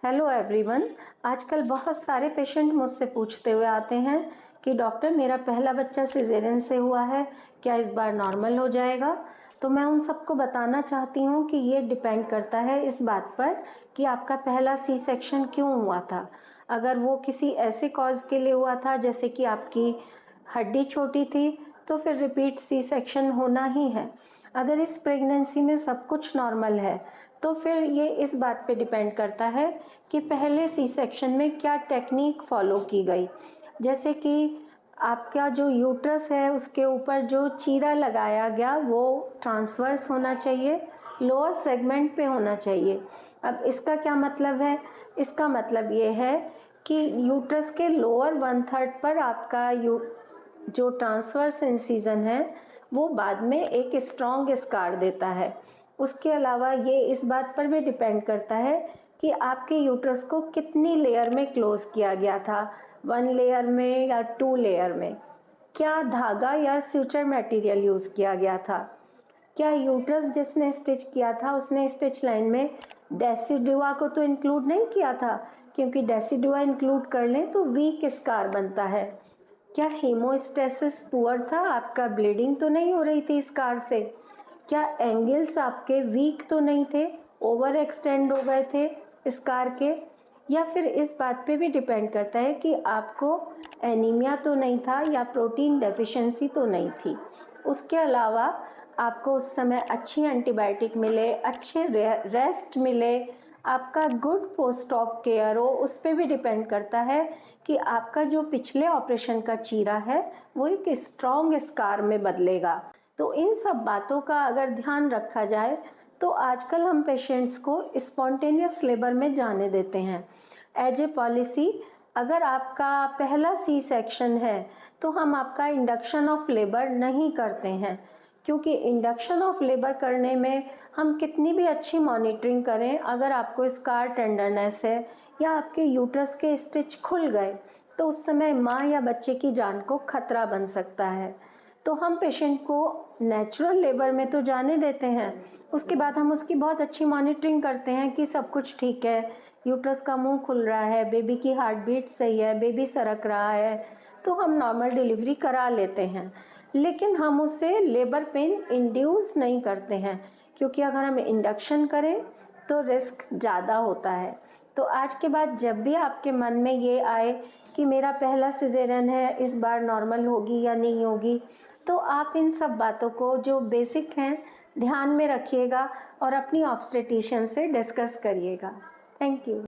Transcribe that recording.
Hello everyone. आजकल बहुत सारे पेशेंट मुझसे पूछते हुए आते हैं कि डॉक्टर मेरा पहला बच्चा सिजेरियन से हुआ है, क्या इस बार नॉर्मल हो जाएगा। तो मैं उन सबको बताना चाहती हूँ कि ये डिपेंड करता है इस बात पर कि आपका पहला सी सेक्शन क्यों हुआ था। अगर वो किसी ऐसे कॉज के लिए हुआ था जैसे कि आपकी हड्डी छोटी थी तो फिर रिपीट सी सेक्शन होना ही है। अगर इस प्रेगनेंसी में सब कुछ नॉर्मल है तो फिर ये इस बात पे डिपेंड करता है कि पहले सी सेक्शन में क्या टेक्निक फॉलो की गई। जैसे कि आपका जो यूट्रस है उसके ऊपर जो चीरा लगाया गया वो ट्रांसवर्स होना चाहिए, लोअर सेगमेंट पे होना चाहिए। अब इसका क्या मतलब है? इसका मतलब ये है कि यूट्रस के लोअर 1/3 पर आपका जो ट्रांसवर्स इंसिजन है वो बाद में एक स्ट्रॉन्ग स्कार देता है। उसके अलावा ये इस बात पर भी डिपेंड करता है कि आपके यूट्रस को कितनी लेयर में क्लोज किया गया था, 1 लेयर में या 2 लेयर में, क्या धागा या स्यूचर मटेरियल यूज़ किया गया था, क्या यूट्रस जिसने स्टिच किया था उसने स्टिच लाइन में डेसिडुआ को तो इंक्लूड नहीं किया था, क्योंकि डेसिडुआ इंक्लूड कर लें तो वीक स्कार बनता है। क्या हीमोस्टेसिस पुअर था, आपका ब्लीडिंग तो नहीं हो रही थी स्कार से, क्या एंगल्स आपके वीक तो नहीं थे, ओवर एक्सटेंड हो गए थे स्कार के, या फिर इस बात पे भी डिपेंड करता है कि आपको एनीमिया तो नहीं था या प्रोटीन डेफिशिएंसी तो नहीं थी। उसके अलावा आपको उस समय अच्छी एंटीबायोटिक मिले, अच्छे रेस्ट मिले, आपका गुड पोस्ट ऑप केयर हो, उस पर भी डिपेंड करता है कि आपका जो पिछले ऑपरेशन का चीरा है वो एक स्ट्रॉन्ग स्कार में बदलेगा। तो इन सब बातों का अगर ध्यान रखा जाए तो आजकल हम पेशेंट्स को स्पॉन्टेनियस लेबर में जाने देते हैं। एज ए पॉलिसी अगर आपका पहला सी सेक्शन है तो हम आपका इंडक्शन ऑफ लेबर नहीं करते हैं, क्योंकि इंडक्शन ऑफ लेबर करने में हम कितनी भी अच्छी मॉनिटरिंग करें, अगर आपको स्कार टेंडरनेस है या आपके यूट्रस के स्टिच खुल गए तो उस समय माँ या बच्चे की जान को खतरा बन सकता है। तो हम पेशेंट को नेचुरल लेबर में तो जाने देते हैं, उसके बाद हम उसकी बहुत अच्छी मॉनिटरिंग करते हैं कि सब कुछ ठीक है, यूट्रस का मुंह खुल रहा है, बेबी की हार्ट बीट सही है, बेबी सरक रहा है, तो हम नॉर्मल डिलीवरी करा लेते हैं। लेकिन हम उससे लेबर पेन इंड्यूस नहीं करते हैं, क्योंकि अगर हम इंडक्शन करें तो रिस्क ज़्यादा होता है। तो आज के बाद जब भी आपके मन में ये आए कि मेरा पहला सिजेरियन है, इस बार नॉर्मल होगी या नहीं होगी, तो आप इन सब बातों को जो बेसिक हैं ध्यान में रखिएगा और अपनी ऑब्स्टेट्रिशियन से डिस्कस करिएगा। Thank you.